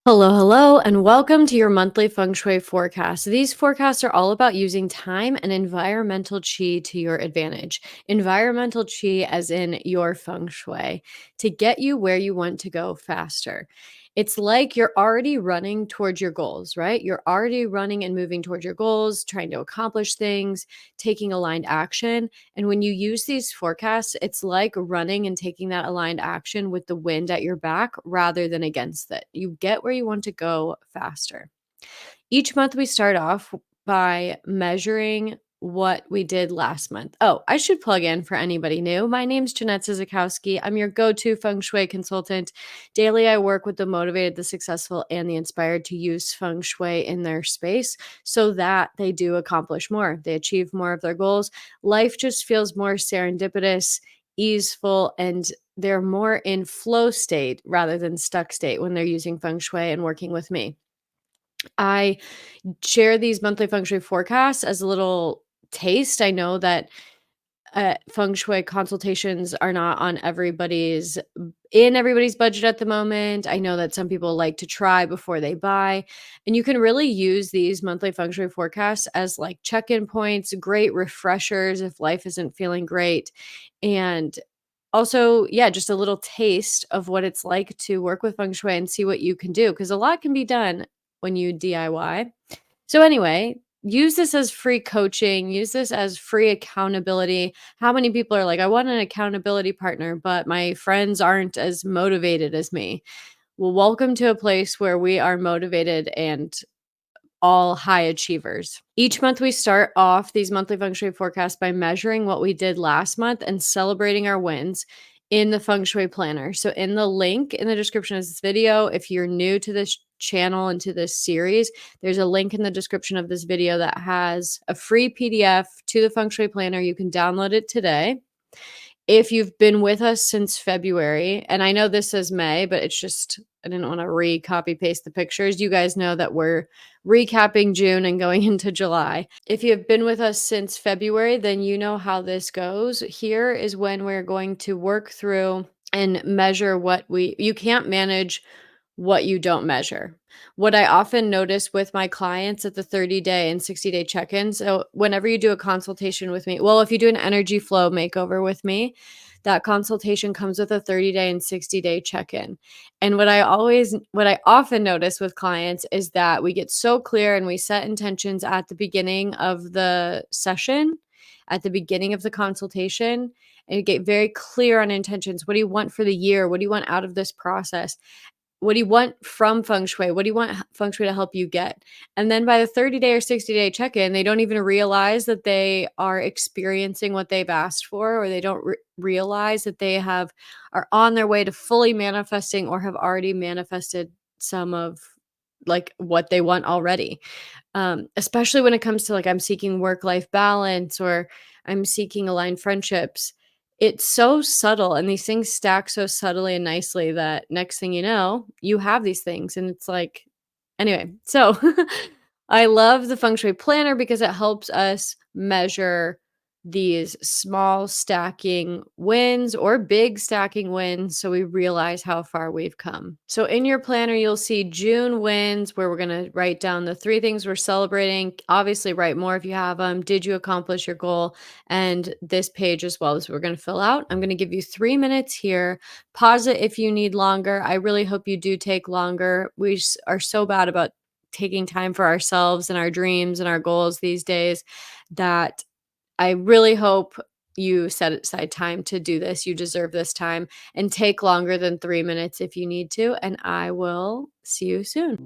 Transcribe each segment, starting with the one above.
Hello, hello, and welcome to your monthly Feng Shui forecast. These forecasts are all about using time and environmental chi to your advantage. Environmental chi, as in your Feng Shui, to get you where you want to go faster. It's like you're already running towards your goals, right? You're already running and moving towards your goals, trying to accomplish things, taking aligned action. And when you use these forecasts, it's like running and taking that aligned action with the wind at your back rather than against it. You get where you want to go faster. Each month, we start off by measuring what we did last month. Oh, I should plug in for anybody new. My name's Jeanette Sizikowski. I'm your go to Feng Shui consultant. Daily, I work with the motivated, the successful, and the inspired to use Feng Shui in their space so that they do accomplish more. They achieve more of their goals. Life just feels more serendipitous, easeful, and they're more in flow state rather than stuck state when they're using Feng Shui and working with me. I share these monthly feng shui forecasts as a little taste. I know that feng shui consultations are not on everybody's budget at the moment. I know that some people like to try before they buy, and you can really use these monthly feng shui forecasts as like check-in points, great refreshers if life isn't feeling great, and also, yeah, just a little taste of what it's like to work with feng shui and see what you can do because a lot can be done when you DIY. So, anyway, use this as free coaching, use this as free accountability. How many people are like, I want an accountability partner, but my friends aren't as motivated as me? Well, welcome to a place where we are motivated and all high achievers. Each month, we start off these monthly feng shui forecasts by measuring what we did last month and celebrating our wins in the feng shui planner. So, in the link in the description of this video, if you're new to this channel and to this series, there's a link in the description of this video that has a free PDF to the feng shui planner. You can download it today. If you've been with us since February, and I know this says May, but it's just, I didn't want to copy paste the pictures. You guys know that we're recapping June and going into July. If you have been with us since February, then you know how this goes. Here is when we're going to work through and measure you can't manage what you don't measure. What I often notice with my clients at the 30-day and 60-day check-ins, so whenever you do a consultation with me, well, if you do an energy flow makeover with me, that consultation comes with a 30-day and 60-day check-in. And what I often notice with clients is that we get so clear and we set intentions at the beginning of the session, at the beginning of the consultation, and you get very clear on intentions. What do you want for the year? What do you want out of this process? What do you want from feng shui? What do you want feng shui to help you get? And then by the 30-day or 60-day check-in, they don't even realize that they are experiencing what they've asked for, or they don't realize that are on their way to fully manifesting or have already manifested some of like what they want already. Especially when it comes to like I'm seeking work-life balance or I'm seeking aligned friendships. It's so subtle and these things stack so subtly and nicely that next thing you know, you have these things and it's like anyway, so I love the feng shui planner because it helps us measure these small stacking wins or big stacking wins so we realize how far we've come. So in your planner, you'll see June wins where we're going to write down the 3 things we're celebrating. Obviously, write more if you have them. Did you accomplish your goal? And this page as well is we're going to fill out. I'm going to give you 3 minutes here. Pause it if you need longer. I really hope you do take longer. We are so bad about taking time for ourselves and our dreams and our goals these days that I really hope you set aside time to do this. You deserve this time and take longer than 3 minutes if you need to. And I will see you soon.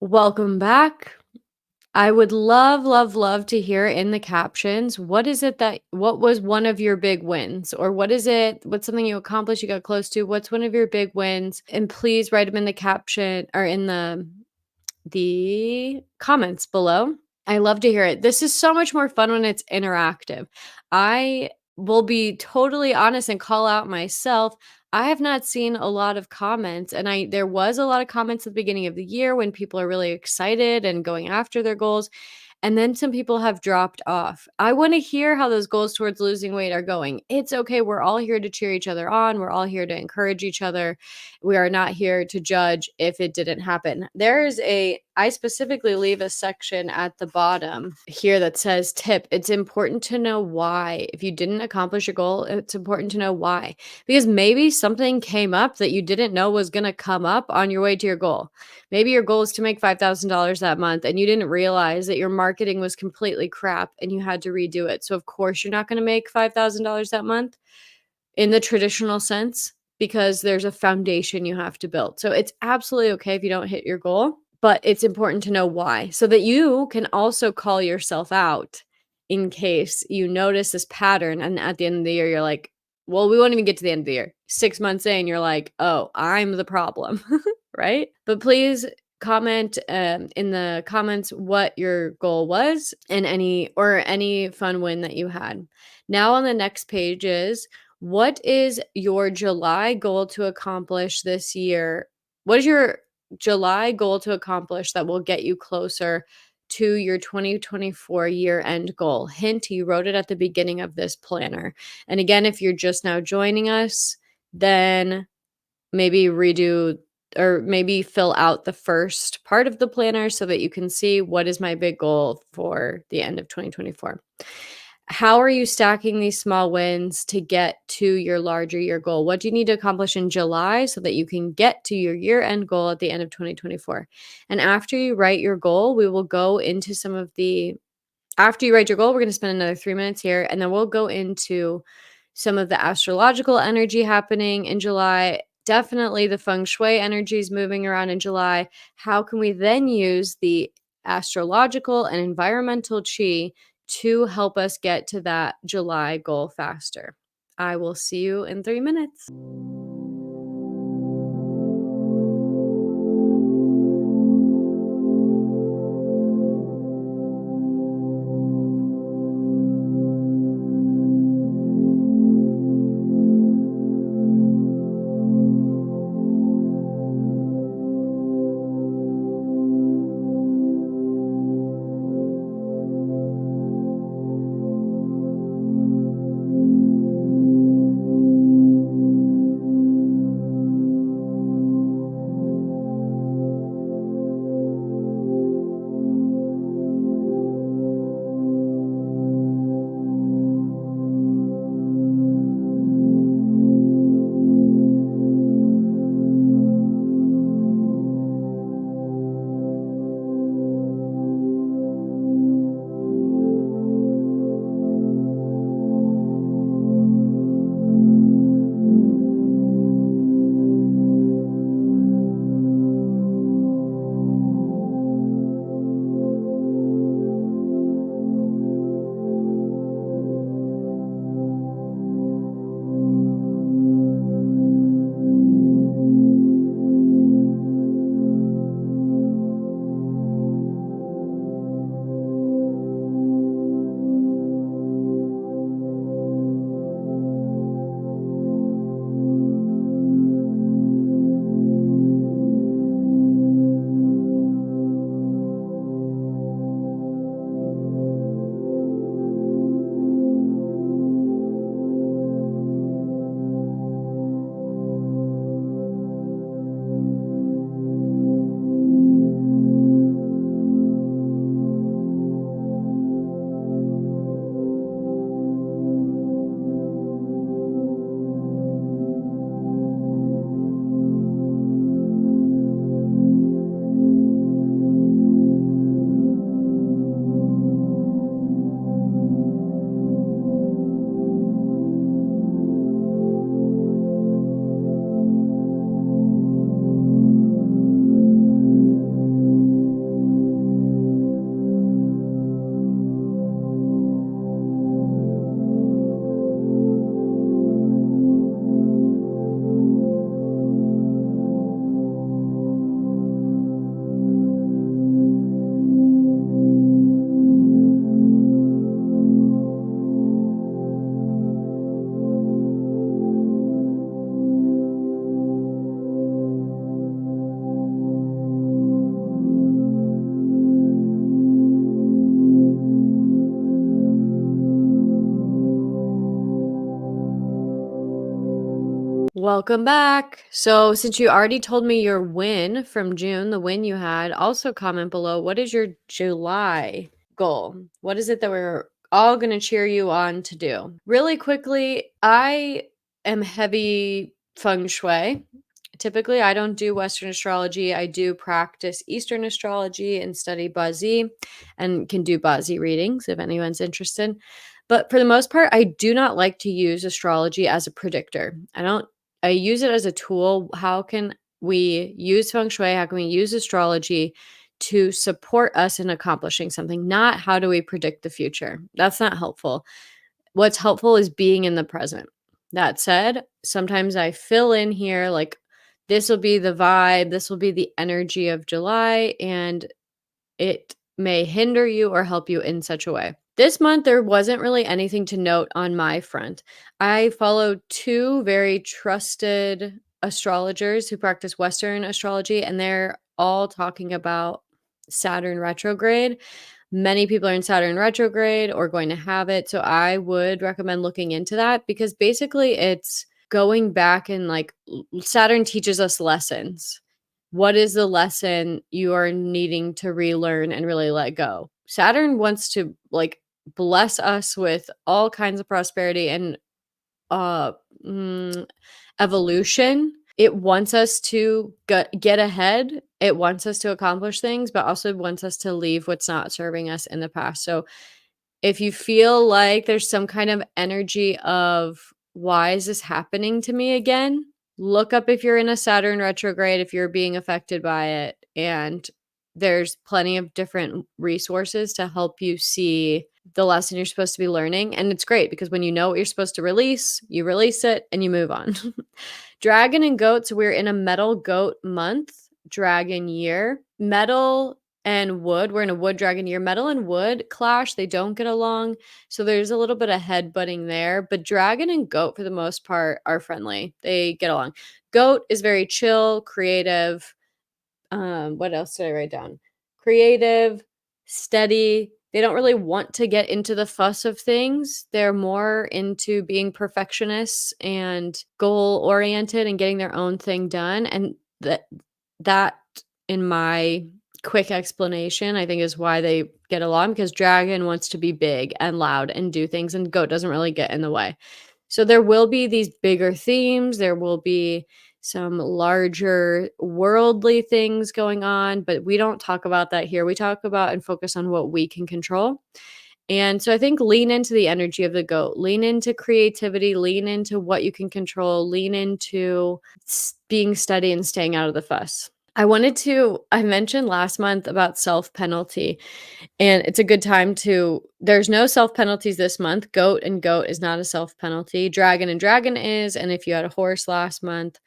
Welcome back. I would love, love, love to hear in the captions, what was one of your big wins? Or what's something you accomplished, you got close to? What's one of your big wins? And please write them in the caption or in the comments below. I love to hear it. This is so much more fun when it's interactive. I will be totally honest and call out myself. I have not seen a lot of comments, and there was a lot of comments at the beginning of the year when people are really excited and going after their goals. And then some people have dropped off. I want to hear how those goals towards losing weight are going. It's okay. We're all here to cheer each other on. We're all here to encourage each other. We are not here to judge if it didn't happen. I specifically leave a section at the bottom here that says tip. It's important to know why. If you didn't accomplish your goal, it's important to know why. Because maybe something came up that you didn't know was going to come up on your way to your goal. Maybe your goal is to make $5,000 that month and you didn't realize that your marketing was completely crap and you had to redo it. So, of course, you're not going to make $5,000 that month in the traditional sense because there's a foundation you have to build. So, it's absolutely okay if you don't hit your goal, but it's important to know why so that you can also call yourself out in case you notice this pattern. And at the end of the year, you're like, well, we won't even get to the end of the year. 6 months in, you're like, oh, I'm the problem. Right? But please comment in the comments what your goal was and any fun win that you had. Now on the next page is, what is your July goal to accomplish this year? What is your July goal to accomplish that will get you closer to your 2024 year-end goal? Hint, you wrote it at the beginning of this planner. And again, if you're just now joining us, then maybe fill out the first part of the planner so that you can see what is my big goal for the end of 2024. How are you stacking these small wins to get to your larger year goal? What do you need to accomplish in July so that you can get to your year-end goal at the end of 2024? And after you write your goal, we will go into after you write your goal, we're going to spend another 3 minutes here, and then we'll go into some of the astrological energy happening in July. Definitely the Feng Shui energy is moving around in July. How can we then use the astrological and environmental chi to help us get to that July goal faster? I will see you in 3 minutes. Welcome back. So, since you already told me your win from June, the win you had, also comment below what is your July goal? What is it that we're all going to cheer you on to do? Really quickly, I am heavy Feng Shui. Typically, I don't do Western astrology. I do practice Eastern astrology and study Bazi and can do Bazi readings if anyone's interested. But for the most part, I do not like to use astrology as a predictor. I use it as a tool. How can we use feng shui? How can we use astrology to support us in accomplishing something? Not how do we predict the future? That's not helpful. What's helpful is being in the present. That said, sometimes I fill in here like this will be the vibe, this will be the energy of July, and it may hinder you or help you in such a way. This month, there wasn't really anything to note on my front. I followed two very trusted astrologers who practice Western astrology, and they're all talking about Saturn retrograde. Many people are in Saturn retrograde or going to have it. So I would recommend looking into that because basically it's going back and like Saturn teaches us lessons. What is the lesson you are needing to relearn and really let go? Saturn wants to like bless us with all kinds of prosperity and uh mm, evolution. It wants us to get ahead. It wants us to accomplish things, but also wants us to leave what's not serving us in the past. So if you feel like there's some kind of energy of why is this happening to me again? Look up if you're in a Saturn retrograde, if you're being affected by it. And there's plenty of different resources to help you see the lesson you're supposed to be learning. And it's great because when you know what you're supposed to release, you release it and you move on. Dragon and goats, we're in a metal goat month, dragon year. Metal and wood, we're in a wood dragon year. Metal and wood clash, they don't get along. So there's a little bit of headbutting there. But dragon and goat, for the most part, are friendly. They get along. Goat is very chill, creative. What else did I write down? Creative, steady. They don't really want to get into the fuss of things. They're more into being perfectionists and goal oriented and getting their own thing done. And that in my quick explanation, I think is why they get along because dragon wants to be big and loud and do things and goat doesn't really get in the way. So there will be these bigger themes, there will be some larger worldly things going on, but we don't talk about that here. We talk about and focus on what we can control. And so I think lean into the energy of the goat, lean into creativity, lean into what you can control, lean into being steady and staying out of the fuss. I mentioned last month about self penalty, and it's a good time to, there's no self penalties this month. Goat and goat is not a self penalty. Dragon and dragon is. And if you had a horse last month,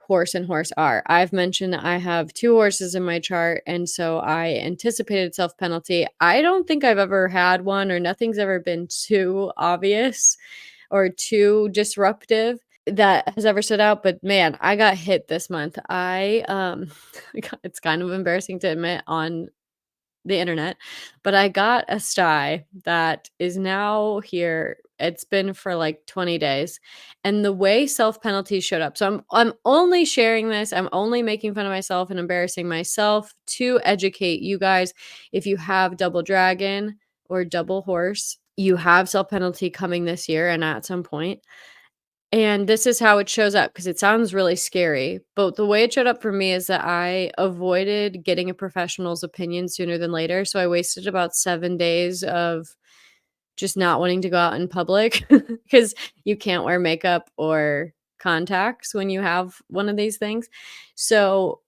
horse and horse are. I've mentioned I have two horses in my chart, and so I anticipated self penalty. I don't think I've ever had one, or nothing's ever been too obvious or too disruptive that has ever stood out. But man, I got hit this month. It's kind of embarrassing to admit on the internet, but I got a sty that is now here. It's been for like 20 days. And the way self-penalty showed up. So I'm only sharing this. I'm only making fun of myself and embarrassing myself to educate you guys. If you have double dragon or double horse, you have self-penalty coming this year and at some point. And this is how it shows up because it sounds really scary. But the way it showed up for me is that I avoided getting a professional's opinion sooner than later. So I wasted about 7 days of just not wanting to go out in public because you can't wear makeup or contacts when you have one of these things. So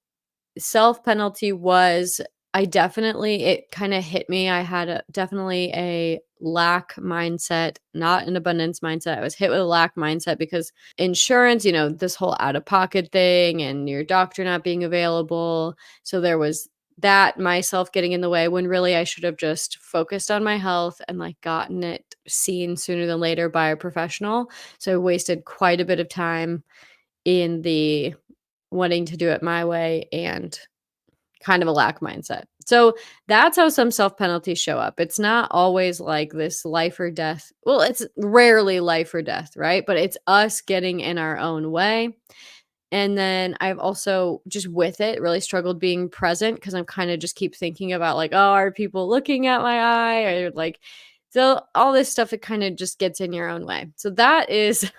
self penalty was, it kind of hit me. I had definitely a lack mindset, not an abundance mindset. I was hit with a lack mindset because insurance, this whole out of pocket thing and your doctor not being available. So there was that, myself getting in the way when really I should have just focused on my health and like gotten it seen sooner than later by a professional. So I wasted quite a bit of time in the wanting to do it my way and kind of a lack mindset. So that's how some self penalties show up. It's not always like this life or death. Well, it's rarely life or death, right? But it's us getting in our own way. And then I've also just with it really struggled being present because I'm kind of just keep thinking about like, oh, are people looking at my eye? Or like, so all this stuff, it kind of just gets in your own way. So that is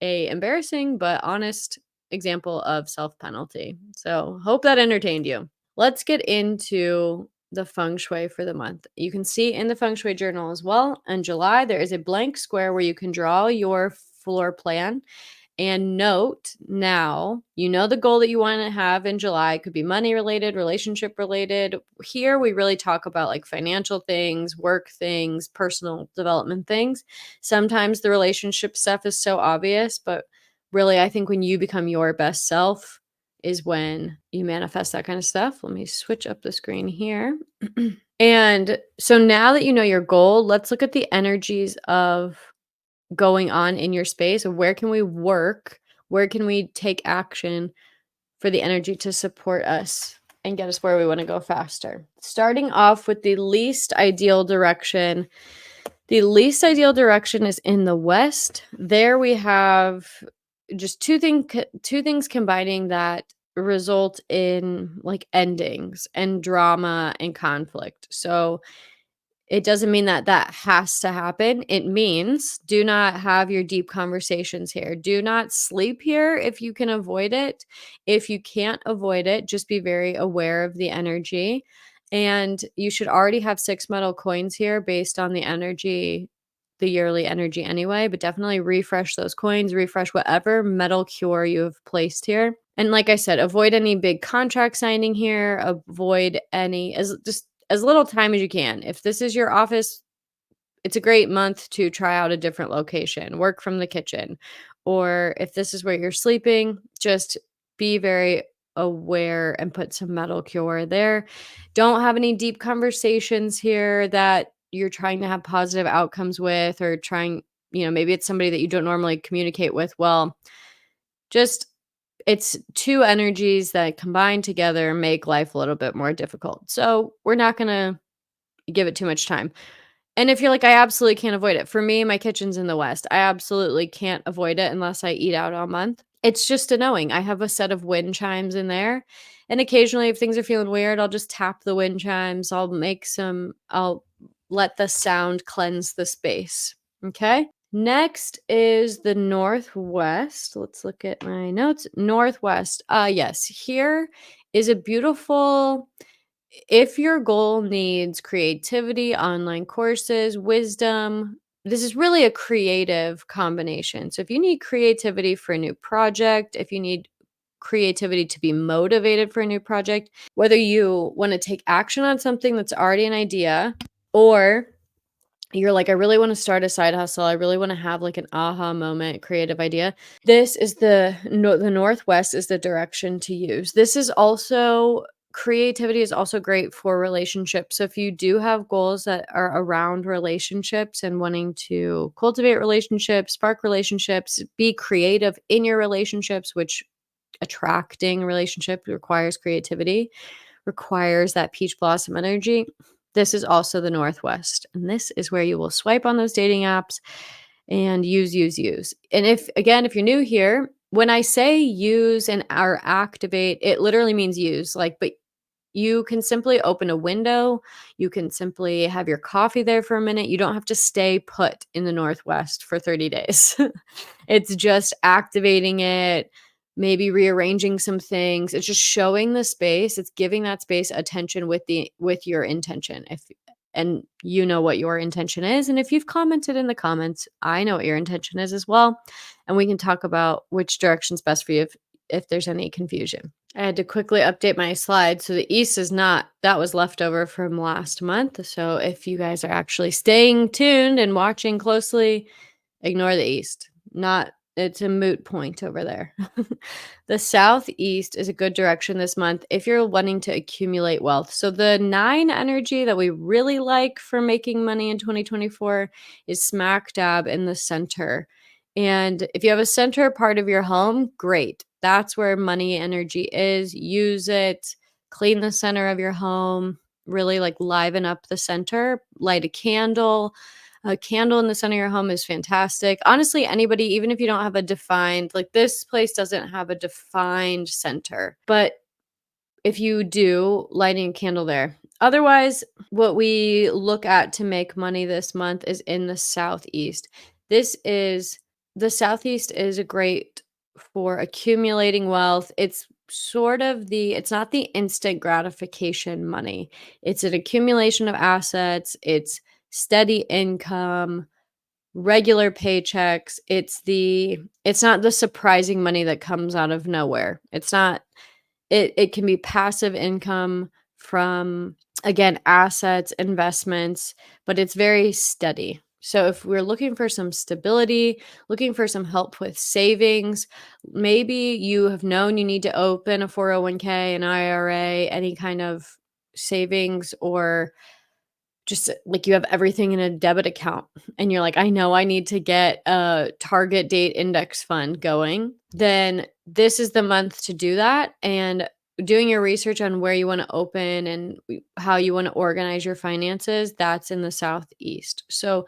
a embarrassing but honest example of self penalty. So hope that entertained you. Let's get into the feng shui for the month. You can see in the feng shui journal as well in July, there is a blank square where you can draw your floor plan and note now, you know, the goal that you want to have in July could be money related, relationship related. Here, we really talk about like financial things, work things, personal development things. Sometimes the relationship stuff is so obvious, but really, I think when you become your best self is when you manifest that kind of stuff. Let me switch up the screen here. And so now that you know your goal, let's look at the energies of going on in your space. Where can we work? Where can we take action for the energy to support us and get us where we want to go faster? Starting off with the least ideal direction. The least ideal direction is in the west. There we have just two things combining that result in like endings and drama and conflict. So it doesn't mean that that has to happen. It means do not have your deep conversations here. Do not sleep here if you can avoid it. If you can't avoid it, just be very aware of the energy. And you should already have 6 metal coins here based on the energy, the yearly energy anyway, but definitely refresh those coins, refresh whatever metal cure you have placed here. And like I said, avoid any big contract signing here, avoid any as little time as you can. If this is your office, it's a great month to try out a different location, work from the kitchen. Or if this is where you're sleeping, just be very aware and put some metal cure there. Don't have any deep conversations here that you're trying to have positive outcomes with, or trying, maybe it's somebody that you don't normally communicate with. Well, just it's two energies that combine together make life a little bit more difficult. So we're not going to give it too much time. And if you're like, I absolutely can't avoid it. For me, my kitchen's in the West. I absolutely can't avoid it unless I eat out all month. It's just a knowing. I have a set of wind chimes in there. And occasionally, if things are feeling weird, I'll just tap the wind chimes. I'll let the sound cleanse the space. Okay. Next is the Northwest. Let's look at my notes. Northwest. Yes, here is a beautiful, if your goal needs creativity, online courses, wisdom, this is really a creative combination. So if you need creativity for a new project, if you need creativity to be motivated for a new project, whether you want to take action on something that's already an idea, or you're like, I really want to start a side hustle. I really want to have like an aha moment, creative idea. This is the Northwest is the direction to use. This is also creativity is also great for relationships. So if you do have goals that are around relationships and wanting to cultivate relationships, spark relationships, be creative in your relationships, which attracting a relationship requires creativity, requires that peach blossom energy. This is also the Northwest. And this is where you will swipe on those dating apps and use. And if you're new here, when I say use and or activate, it literally means use. But you can simply open a window. You can simply have your coffee there for a minute. You don't have to stay put in the Northwest for 30 days. It's just activating it, maybe rearranging some things. It's just showing the space. It's giving that space attention with your intention. And you know what your intention is. And if you've commented in the comments, I know what your intention is as well. And we can talk about which direction's best for you if there's any confusion. I had to quickly update my slide. So the East is not, that was left over from last month. So if you guys are actually staying tuned and watching closely, ignore the East. It's a moot point over there. The Southeast is a good direction this month if you're wanting to accumulate wealth. So the 9 energy that we really like for making money in 2024 is smack dab in the center. And if you have a center part of your home, great. That's where money energy is. Use it, clean the center of your home, really like liven up the center, light a candle. A candle in the center of your home is fantastic. Honestly, anybody, even if you don't have a defined, like this place doesn't have a defined center, but if you do, lighting a candle there. Otherwise, what we look at to make money this month is in the Southeast. This is the Southeast is a great for accumulating wealth. It's sort of it's not the instant gratification money. It's an accumulation of assets, it's steady income, regular paychecks. It's not the surprising money that comes out of nowhere. It's not it can be passive income from, again, assets, investments, but it's very steady. So if we're looking for some stability, looking for some help with savings, maybe you have known you need to open a 401k, an IRA, any kind of savings, or just like you have everything in a debit account and you're like, I know I need to get a target date index fund going, then this is the month to do that. And doing your research on where you want to open and how you want to organize your finances, that's in the Southeast. So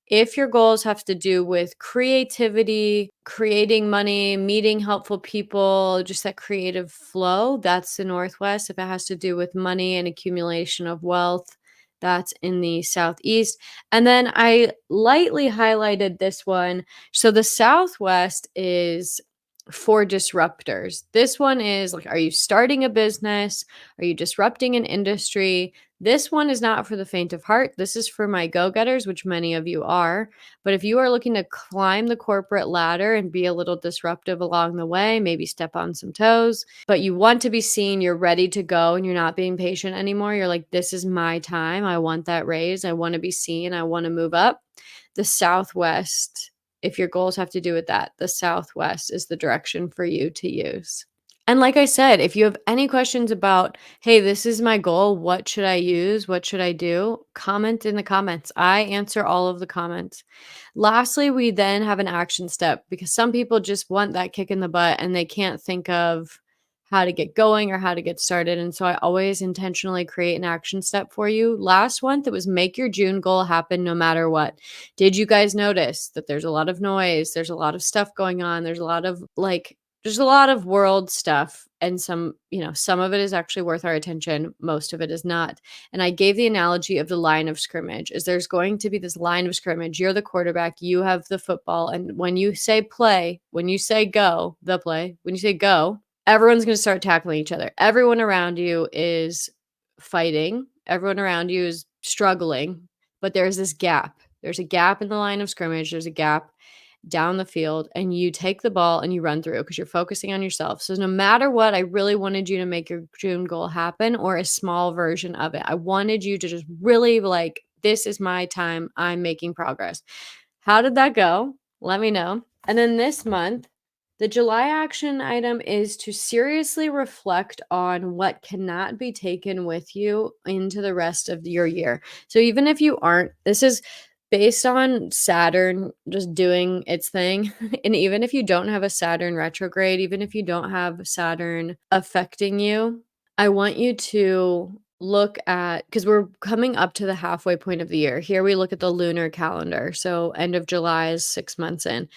if your goals have to do with creativity, creating money, meeting helpful people, just that creative flow, that's the Northwest. If it has to do with money and accumulation of wealth, that's in the Southeast. And then I lightly highlighted this one. So the Southwest is for disruptors. This one is like, are you starting a business? Are you disrupting an industry? This one is not for the faint of heart. This is for my go-getters, which many of you are. But if you are looking to climb the corporate ladder and be a little disruptive along the way, maybe step on some toes, but you want to be seen, you're ready to go, and you're not being patient anymore. You're like, this is my time. I want that raise. I want to be seen. I want to move up. The Southwest, if your goals have to do with that, the Southwest is the direction for you to use. And like I said, if you have any questions about, hey, this is my goal, what should I use? What should I do? Comment in the comments. I answer all of the comments. Lastly, we then have an action step because some people just want that kick in the butt and they can't think of how to get going or how to get started. And so I always intentionally create an action step for you. Last month, it was make your June goal happen no matter what. Did you guys notice that there's a lot of noise? There's a lot of stuff going on. There's a lot of world stuff, and some of it is actually worth our attention. Most of it is not. And I gave the analogy of the line of scrimmage. Is there's going to be this line of scrimmage. You're the quarterback, you have the football, and when you say play, when you say go, when you say go, everyone's going to start tackling each other. Everyone around you is fighting. Everyone around you is struggling, but there's this gap. There's a gap in the line of scrimmage. There's a gap down the field, and you take the ball and you run through because you're focusing on yourself. So no matter what, I really wanted you to make your June goal happen, or a small version of it. I wanted you to just really like, this is my time. I'm making progress. How did that go? Let me know. And then this month, the July action item is to seriously reflect on what cannot be taken with you into the rest of your year. So even if you aren't, this is based on Saturn just doing its thing. And even if you don't have a Saturn retrograde, even if you don't have Saturn affecting you, I want you to look at, because we're coming up to the halfway point of the year. Here we look at the lunar calendar. So end of July is 6 months in.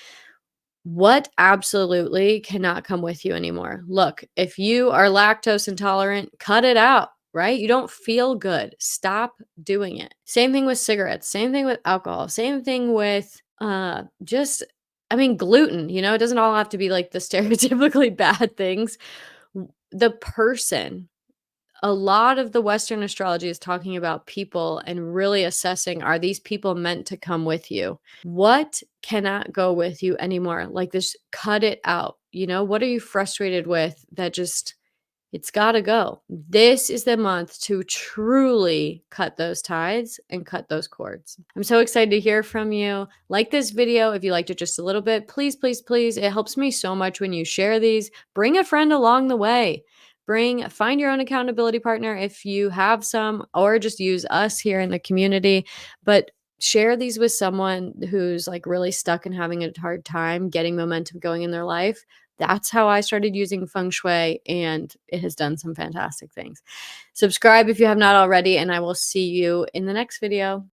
What absolutely cannot come with you anymore? Look, if you are lactose intolerant, cut it out, right? You don't feel good. Stop doing it. Same thing with cigarettes, same thing with alcohol, same thing with gluten, it doesn't all have to be like the stereotypically bad things. The person, a lot of the Western astrology is talking about people and really assessing, are these people meant to come with you? What cannot go with you anymore? Like this, cut it out. What are you frustrated with that just, it's got to go. This is the month to truly cut those ties and cut those cords. I'm so excited to hear from you. Like this video if you liked it just a little bit. Please, please, please. It helps me so much when you share these. Bring a friend along the way. Find your own accountability partner if you have some, or just use us here in the community. But share these with someone who's like really stuck and having a hard time getting momentum going in their life. That's how I started using Feng Shui, and it has done some fantastic things. Subscribe if you have not already, and I will see you in the next video.